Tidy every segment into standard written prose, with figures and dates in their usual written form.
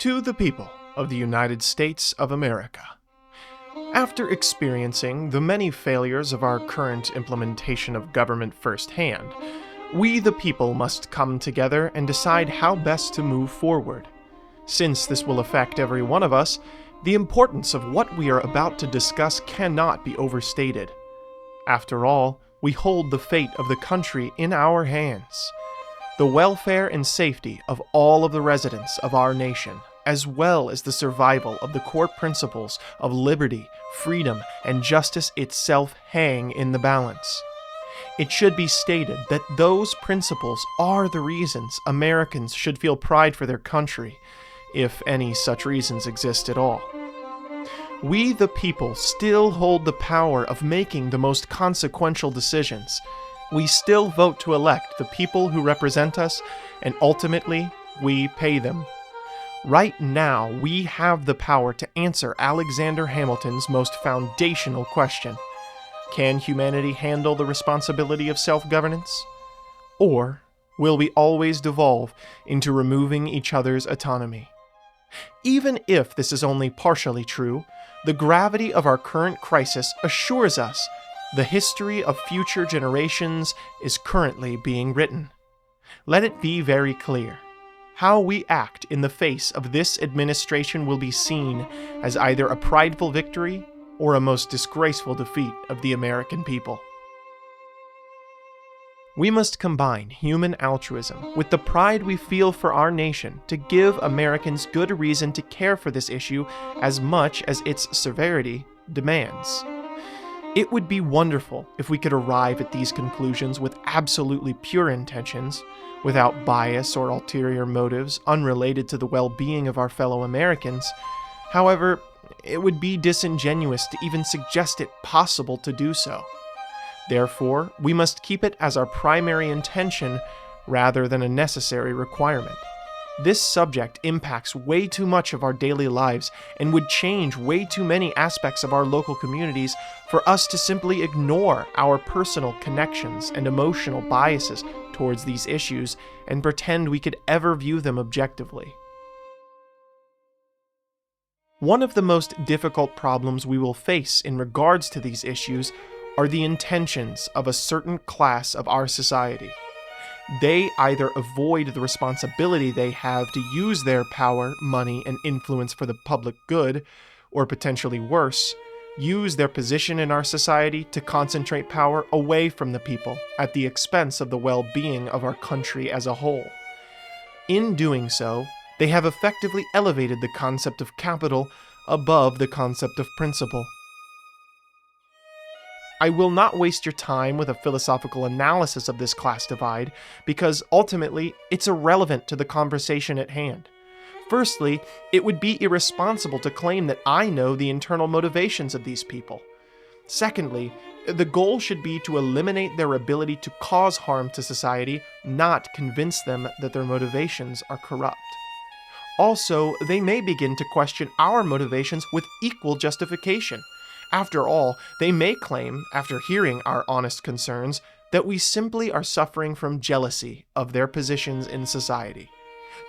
To the people of the United States of America. After experiencing the many failures of our current implementation of government firsthand, we the people must come together and decide how best to move forward. Since this will affect every one of us, the importance of what we are about to discuss cannot be overstated. After all, we hold the fate of the country in our hands. The welfare and safety of all of the residents of our nation, as well as the survival of the core principles of liberty, freedom, and justice itself hang in the balance. It should be stated that those principles are the reasons Americans should feel pride for their country, if any such reasons exist at all. We, the people, still hold the power of making the most consequential decisions. We still vote to elect the people who represent us, and ultimately, we pay them. Right now, we have the power to answer Alexander Hamilton's most foundational question. Can humanity handle the responsibility of self-governance? Or will we always devolve into removing each other's autonomy? Even if this is only partially true, the gravity of our current crisis assures us the history of future generations is currently being written. Let it be very clear. How we act in the face of this administration will be seen as either a prideful victory or a most disgraceful defeat of the American people. We must combine human altruism with the pride we feel for our nation to give Americans good reason to care for this issue as much as its severity demands. It would be wonderful if we could arrive at these conclusions with absolutely pure intentions, without bias or ulterior motives unrelated to the well-being of our fellow Americans. However, it would be disingenuous to even suggest it possible to do so. Therefore, we must keep it as our primary intention rather than a necessary requirement. This subject impacts way too much of our daily lives and would change way too many aspects of our local communities for us to simply ignore our personal connections and emotional biases towards these issues and pretend we could ever view them objectively. One of the most difficult problems we will face in regards to these issues are the intentions of a certain class of our society. They either avoid the responsibility they have to use their power, money, and influence for the public good, or potentially worse, use their position in our society to concentrate power away from the people at the expense of the well-being of our country as a whole. In doing so, they have effectively elevated the concept of capital above the concept of principle. I will not waste your time with a philosophical analysis of this class divide, because ultimately it's irrelevant to the conversation at hand. Firstly, it would be irresponsible to claim that I know the internal motivations of these people. Secondly, the goal should be to eliminate their ability to cause harm to society, not convince them that their motivations are corrupt. Also, they may begin to question our motivations with equal justification. After all, they may claim, after hearing our honest concerns, that we simply are suffering from jealousy of their positions in society.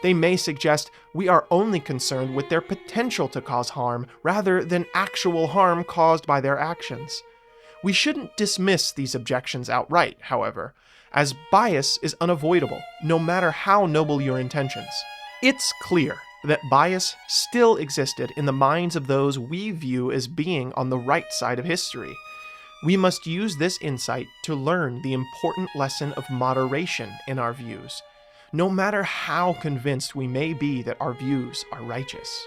They may suggest we are only concerned with their potential to cause harm rather than actual harm caused by their actions. We shouldn't dismiss these objections outright, however, as bias is unavoidable, no matter how noble your intentions. It's clear that bias still existed in the minds of those we view as being on the right side of history. We must use this insight to learn the important lesson of moderation in our views, no matter how convinced we may be that our views are righteous.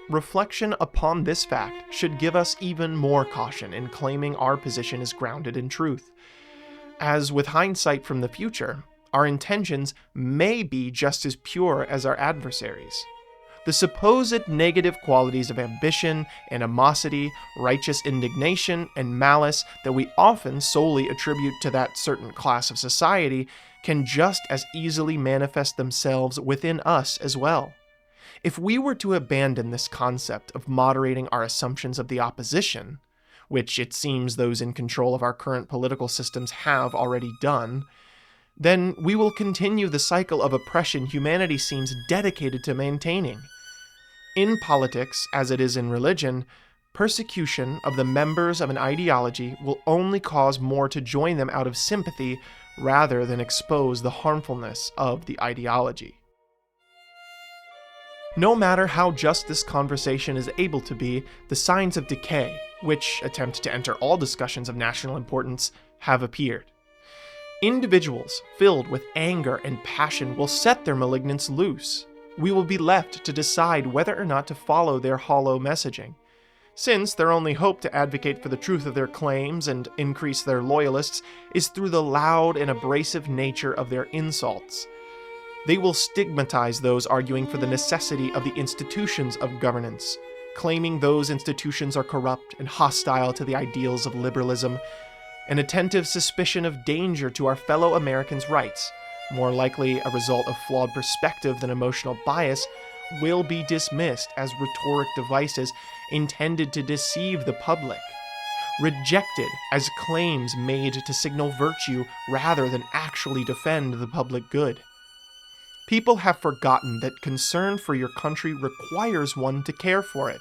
Reflection upon this fact should give us even more caution in claiming our position is grounded in truth, as with hindsight from the future, our intentions may be just as pure as our adversaries. The supposed negative qualities of ambition, animosity, righteous indignation, and malice that we often solely attribute to that certain class of society can just as easily manifest themselves within us as well. If we were to abandon this concept of moderating our assumptions of the opposition, which it seems those in control of our current political systems have already done, then we will continue the cycle of oppression humanity seems dedicated to maintaining. In politics, as it is in religion, persecution of the members of an ideology will only cause more to join them out of sympathy rather than expose the harmfulness of the ideology. No matter how just this conversation is able to be, the signs of decay, which attempt to enter all discussions of national importance, have appeared. Individuals filled with anger and passion will set their malignance loose. We will be left to decide whether or not to follow their hollow messaging. Since their only hope to advocate for the truth of their claims and increase their loyalists is through the loud and abrasive nature of their insults. They will stigmatize those arguing for the necessity of the institutions of governance, claiming those institutions are corrupt and hostile to the ideals of liberalism. An attentive suspicion of danger to our fellow Americans' rights, more likely a result of flawed perspective than emotional bias, will be dismissed as rhetoric devices intended to deceive the public, rejected as claims made to signal virtue rather than actually defend the public good. People have forgotten that concern for your country requires one to care for it.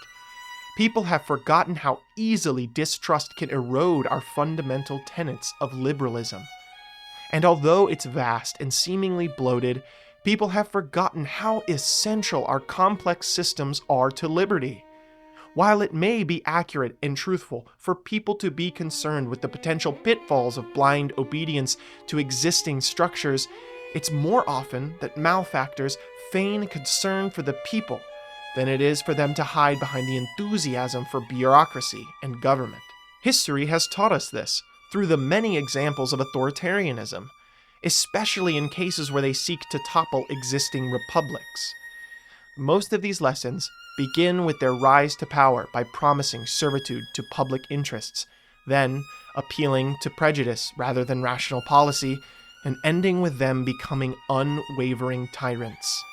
People have forgotten how easily distrust can erode our fundamental tenets of liberalism. And although it's vast and seemingly bloated, people have forgotten how essential our complex systems are to liberty. While it may be accurate and truthful for people to be concerned with the potential pitfalls of blind obedience to existing structures, it's more often that malefactors feign concern for the people than it is for them to hide behind the enthusiasm for bureaucracy and government. History has taught us this through the many examples of authoritarianism, especially in cases where they seek to topple existing republics. Most of these lessons begin with their rise to power by promising servitude to public interests, then appealing to prejudice rather than rational policy, and ending with them becoming unwavering tyrants.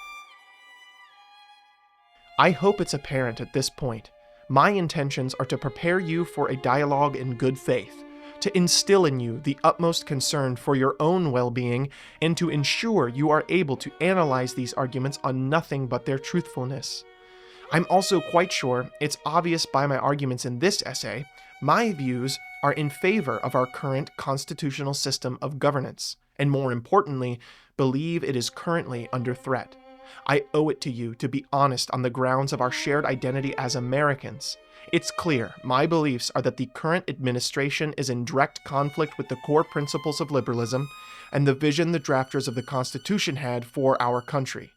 I hope it's apparent at this point. My intentions are to prepare you for a dialogue in good faith, to instill in you the utmost concern for your own well-being, and to ensure you are able to analyze these arguments on nothing but their truthfulness. I'm also quite sure it's obvious by my arguments in this essay, my views are in favor of our current constitutional system of governance, and more importantly, believe it is currently under threat. I owe it to you to be honest on the grounds of our shared identity as Americans. It's clear my beliefs are that the current administration is in direct conflict with the core principles of liberalism and the vision the drafters of the Constitution had for our country.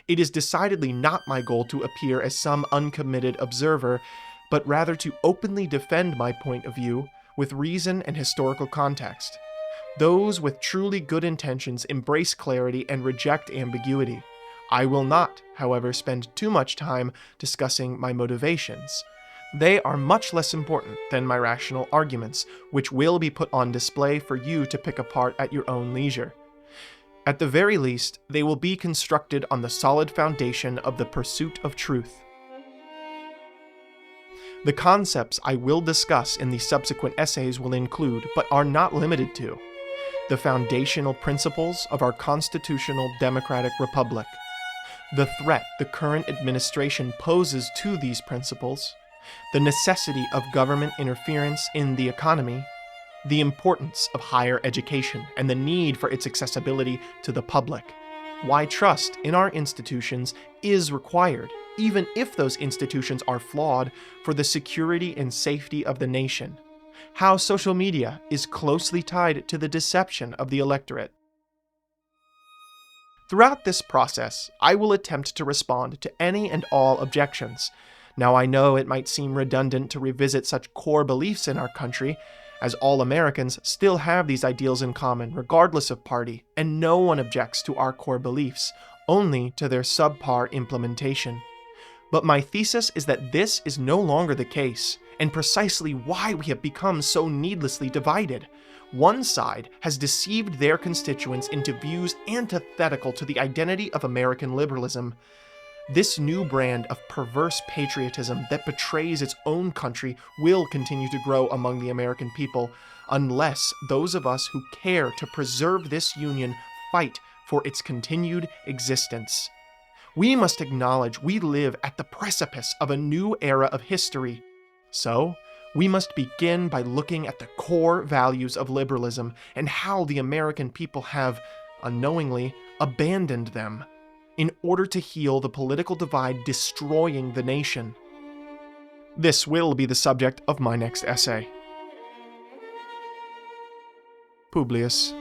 It is decidedly not my goal to appear as some uncommitted observer, but rather to openly defend my point of view with reason and historical context. Those with truly good intentions embrace clarity and reject ambiguity. I will not, however, spend too much time discussing my motivations. They are much less important than my rational arguments, which will be put on display for you to pick apart at your own leisure. At the very least, they will be constructed on the solid foundation of the pursuit of truth. The concepts I will discuss in the subsequent essays will include, but are not limited to, the foundational principles of our constitutional democratic republic, the threat the current administration poses to these principles, the necessity of government interference in the economy, the importance of higher education and the need for its accessibility to the public, why trust in our institutions is required, even if those institutions are flawed, for the security and safety of the nation, how social media is closely tied to the deception of the electorate. Throughout this process, I will attempt to respond to any and all objections. Now, I know it might seem redundant to revisit such core beliefs in our country, as all Americans still have these ideals in common regardless of party, and no one objects to our core beliefs, only to their subpar implementation. But my thesis is that this is no longer the case, and precisely why we have become so needlessly divided. One side has deceived their constituents into views antithetical to the identity of American liberalism. This new brand of perverse patriotism that betrays its own country will continue to grow among the American people unless those of us who care to preserve this union fight for its continued existence. We must acknowledge we live at the precipice of a new era of history. So, we must begin by looking at the core values of liberalism and how the American people have, unknowingly, abandoned them in order to heal the political divide destroying the nation. This will be the subject of my next essay. Publius.